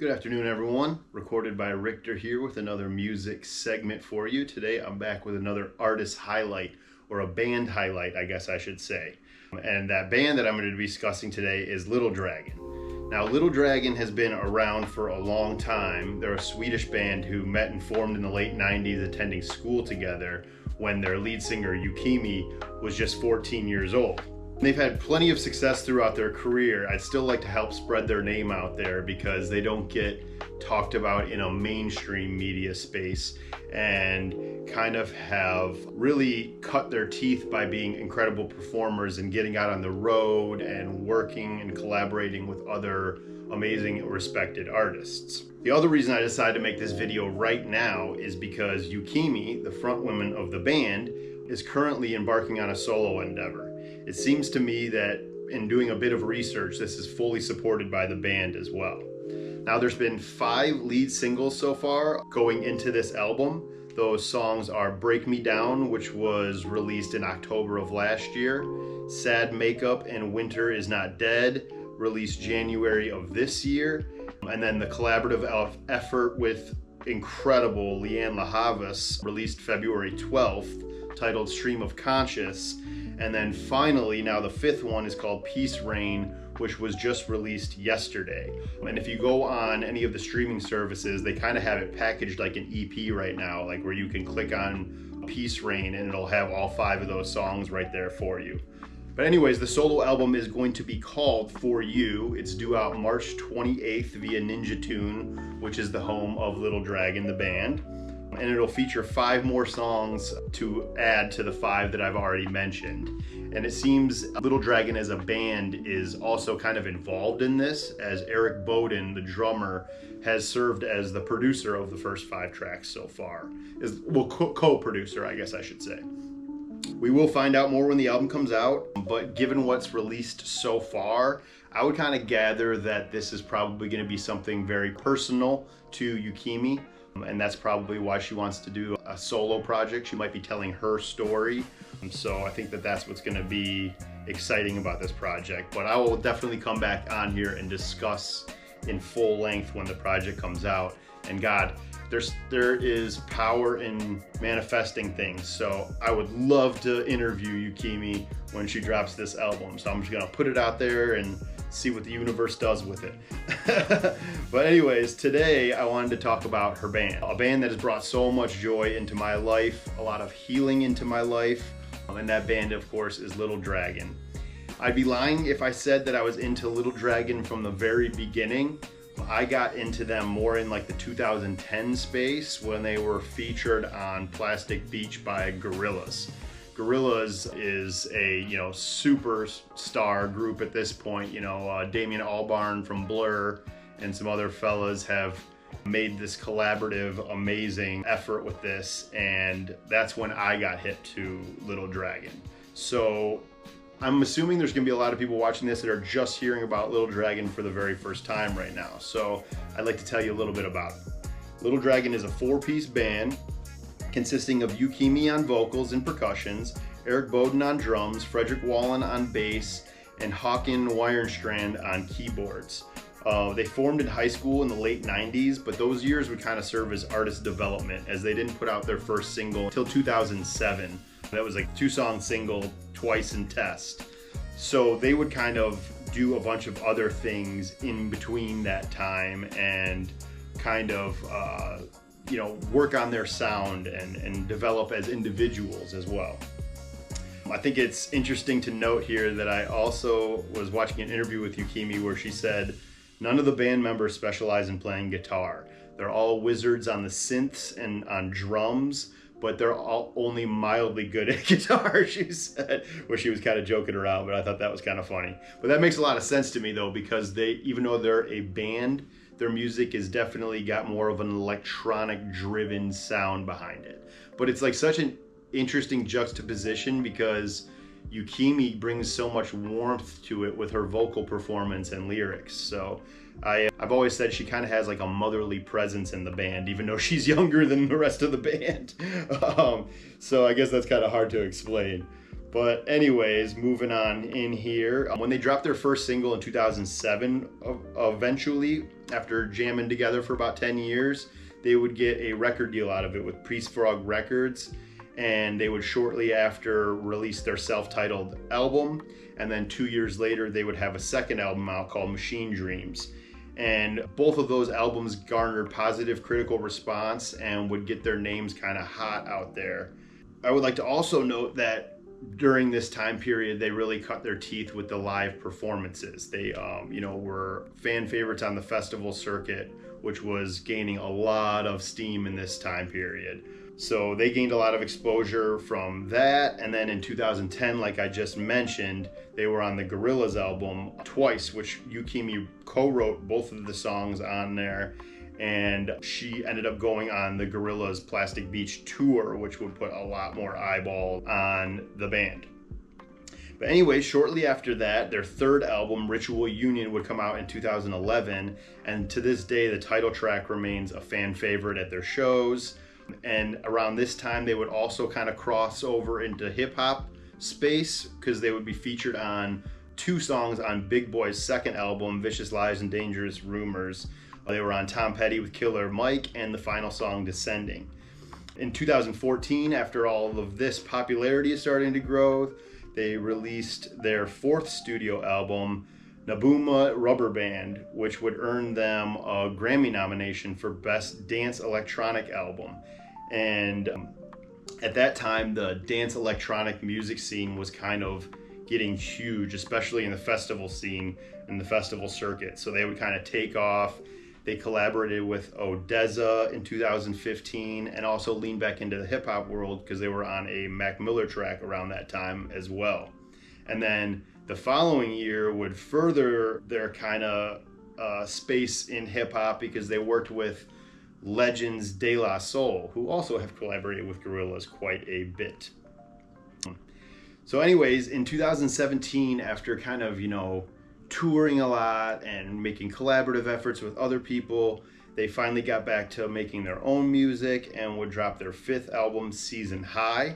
Good afternoon, everyone. Recorded by Richter here with another music segment for you. Today I'm back with another artist highlight, or a band highlight, I guess I should say. And that band that I'm going to be discussing today is Little Dragon. Now, Little Dragon has been around for a long time. They're a Swedish band who met and formed in the late 90s attending school together when their lead singer Yukimi was just 14 years old. They've had plenty of success throughout their career. I'd still like to help spread their name out there because they don't get talked about in a mainstream media space, and kind of have really cut their teeth by being incredible performers and getting out on the road and working and collaborating with other amazing respected artists. The other reason I decided to make this video right now is because Yukimi, the frontwoman of the band, is currently embarking on a solo endeavor. It seems to me that in doing a bit of research, this is fully supported by the band as well. Now, there's been 5 lead singles so far going into this album. Those songs are Break Me Down, which was released in October of last year, Sad Makeup and Winter Is Not Dead, released January of this year, and then the collaborative effort with incredible Leanne LaHavas, released February 12th, titled Stream of Conscious. And then finally, now the 5th one is called Peace Rain, which was just released yesterday. And if you go on any of the streaming services, they kind of have it packaged like an EP right now, like where you can click on Peace Rain and it'll have all 5 of those songs right there for you. But anyways, the solo album is going to be called For You. It's due out March 28th via Ninja Tune, which is the home of Little Dragon, the band. And it'll feature 5 more songs to add to the 5 that I've already mentioned. And it seems Little Dragon as a band is also kind of involved in this, as Eric Bowden, the drummer, has served as the producer of the first 5 tracks so far. Co-producer, I guess I should say. We will find out more when the album comes out, but given what's released so far, I would kind of gather that this is probably going to be something very personal to Yukimi. And that's probably why she wants to do a solo project. She might be telling her story. So I think that that's what's going to be exciting about this project. But I will definitely come back on here and discuss in full length when the project comes out. And God, there is power in manifesting things. So I would love to interview Yukimi when she drops this album. So I'm just going to put it out there and see what the universe does with it. But anyways, today I wanted to talk about her band. A band that has brought so much joy into my life, a lot of healing into my life, and that band, of course, is Little Dragon. I'd be lying if I said that I was into Little Dragon from the very beginning. I got into them more in like the 2010 space when they were featured on Plastic Beach by Gorillaz. Gorillaz is a superstar group at this point. Damien Albarn from Blur and some other fellas have made this collaborative, amazing effort with this, and that's when I got hit to Little Dragon. So I'm assuming there's gonna be a lot of people watching this that are just hearing about Little Dragon for the very first time right now. So I'd like to tell you a little bit about it. Little Dragon is a 4-piece band consisting of Yukimi on vocals and percussions, Eric Bowden on drums, Frederick Wallen on bass, and Håkan Wierenstrand on keyboards. They formed in high school in the late 90s, but those years would kind of serve as artist development, as they didn't put out their first single until 2007. That was like 2-song single, Twice and Test. So they would kind of do a bunch of other things in between that time and kind of work on their sound and develop as individuals as well. I think it's interesting to note here that I also was watching an interview with Yukimi where she said none of the band members specialize in playing guitar. They're all wizards on the synths and on drums, but they're all only mildly good at guitar, she said, where she was kind of joking around, but I thought that was kind of funny. But that makes a lot of sense to me though, because even though they're a band, their music has definitely got more of an electronic driven sound behind it. But it's like such an interesting juxtaposition because Yukimi brings so much warmth to it with her vocal performance and lyrics. So I've always said she kind of has like a motherly presence in the band, even though she's younger than the rest of the band. So I guess that's kind of hard to explain. But anyways, moving on in here. When they dropped their first single in 2007, eventually, after jamming together for about 10 years, they would get a record deal out of it with Priest Frog Records, and they would shortly after release their self-titled album, and then 2 years later they would have a second album out called Machine Dreams. And both of those albums garnered positive critical response and would get their names kind of hot out there. I would like to also note that during this time period, they really cut their teeth with the live performances. They, were fan favorites on the festival circuit, which was gaining a lot of steam in this time period. So they gained a lot of exposure from that. And then in 2010, like I just mentioned, they were on the Gorillaz album Twice, which Yukimi co-wrote both of the songs on there. And she ended up going on the Gorillaz Plastic Beach tour, which would put a lot more eyeball on the band. But anyway, shortly after that, their third album, Ritual Union, would come out in 2011. And to this day, the title track remains a fan favorite at their shows. And around this time, they would also kind of cross over into hip hop space, because they would be featured on 2 songs on Big Boy's second album, Vicious Lies and Dangerous Rumors. They were on Tom Petty with Killer Mike and the final song, Descending. In 2014, after all of this popularity is starting to grow, they released their 4th studio album, Nabuma Rubber Band, which would earn them a Grammy nomination for Best Dance Electronic Album. And at that time, the dance electronic music scene was kind of getting huge, especially in the festival scene and the festival circuit. So they would kind of take off. They collaborated with Odessa in 2015 and also leaned back into the hip hop world because they were on a Mac Miller track around that time as well. And then the following year would further their kind of space in hip hop because they worked with legends De La Soul, who also have collaborated with Gorillaz quite a bit. So anyways, in 2017, after kind of, touring a lot and making collaborative efforts with other people, they finally got back to making their own music and would drop their 5th album, Season High.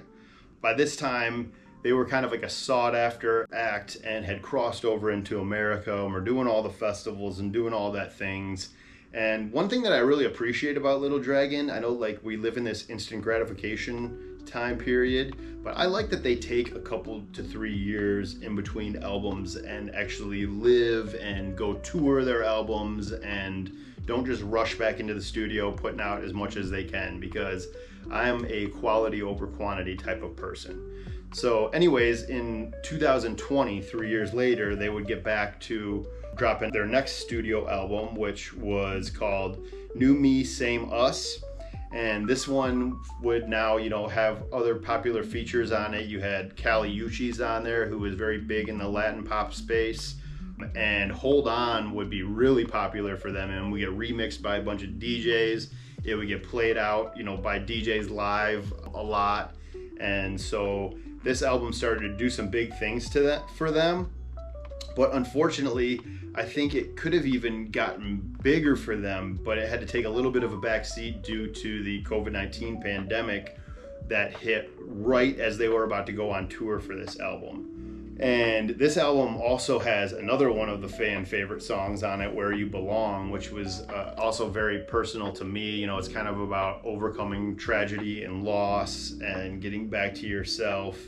By this time, they were kind of like a sought-after act and had crossed over into America and were doing all the festivals and doing all that things. And one thing that I really appreciate about Little Dragon, I know like we live in this instant gratification time period, but I like that they take a couple to 3 years in between albums and actually live and go tour their albums and don't just rush back into the studio putting out as much as they can, because I am a quality over quantity type of person. So anyways, in 2020, 3 years later, they would get back to dropping their next studio album, which was called New Me, Same Us. And this one would now, have other popular features on it. You had Kali Uchis on there, who was very big in the Latin pop space. And Hold On would be really popular for them, and we get remixed by a bunch of DJs. It would get played out, by DJs live a lot. And so this album started to do some big things for them. But unfortunately, I think it could have even gotten bigger for them, but it had to take a little bit of a backseat due to the COVID-19 pandemic that hit right as they were about to go on tour for this album. And this album also has another one of the fan favorite songs on it, Where You Belong, which was also very personal to me. It's kind of about overcoming tragedy and loss and getting back to yourself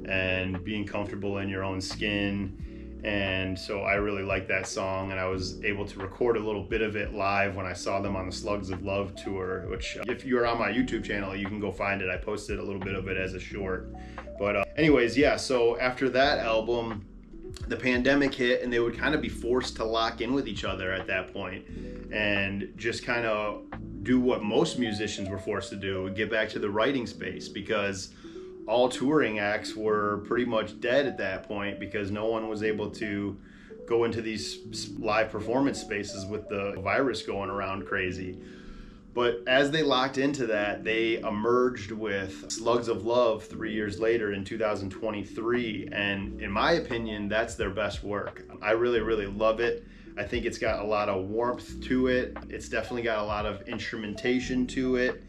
and being comfortable in your own skin. And so I really like that song, and I was able to record a little bit of it live when I saw them on the Slugs of Love tour, which if you're on my YouTube channel, you can go find it. I posted a little bit of it as a short. But anyways, yeah, so after that album, the pandemic hit, and they would kind of be forced to lock in with each other at that point and just kind of do what most musicians were forced to do, get back to the writing space, because all touring acts were pretty much dead at that point because no one was able to go into these live performance spaces with the virus going around crazy. But as they locked into that, they emerged with Slugs of Love 3 years later in 2023. And in my opinion, that's their best work. I really, really love it. I think it's got a lot of warmth to it. It's definitely got a lot of instrumentation to it.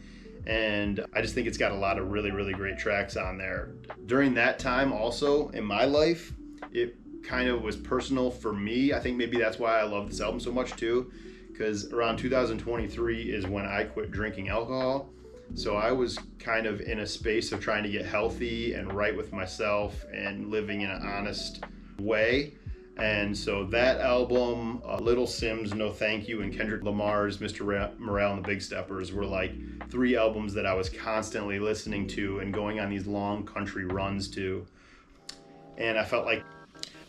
and I just think it's got a lot of really, really great tracks on there. During that time also in my life, it kind of was personal for me. I think maybe that's why I love this album so much too, because around 2023 is when I quit drinking alcohol. So I was kind of in a space of trying to get healthy and right with myself and living in an honest way. And so that album, Little Simz, No Thank You, and Kendrick Lamar's Mr. Morale and the Big Steppers were like 3 albums that I was constantly listening to and going on these long country runs to. And I felt like,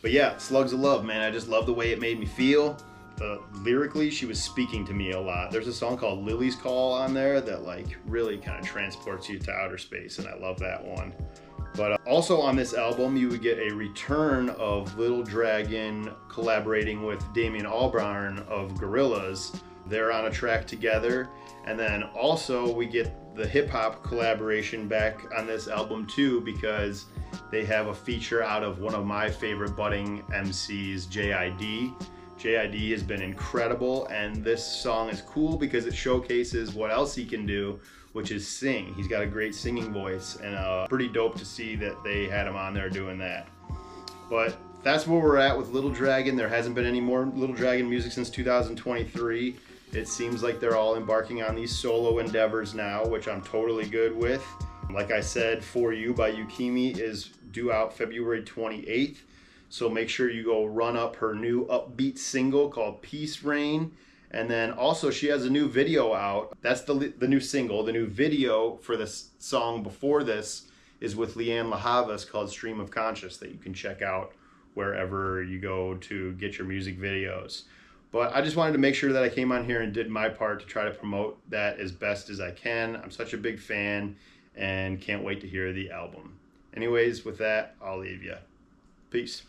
but yeah, Slugs of Love, man, I just love the way it made me feel. Lyrically, she was speaking to me a lot. There's a song called Lily's Call on there that like really kind of transports you to outer space, and I love that one. But also on this album, you would get a return of Little Dragon collaborating with Damien Albarn of Gorillaz. They're on a track together. And then also we get the hip hop collaboration back on this album too, because they have a feature out of one of my favorite budding MCs, JID. JID has been incredible, and this song is cool because it showcases what else he can do, which is sing. He's got a great singing voice, and pretty dope to see that they had him on there doing that. But that's where we're at with Little Dragon. There hasn't been any more Little Dragon music since 2023. It seems like they're all embarking on these solo endeavors now, which I'm totally good with. Like I said, For You by Yukimi is due out February 28th. So make sure you go run up her new upbeat single called Peace Rain. And then also she has a new video out. That's the new single. The new video for this song before this is with Leanne LaHavas called Stream of Conscious, that you can check out wherever you go to get your music videos. But I just wanted to make sure that I came on here and did my part to try to promote that as best as I can. I'm such a big fan and can't wait to hear the album. Anyways, with that, I'll leave you. Peace.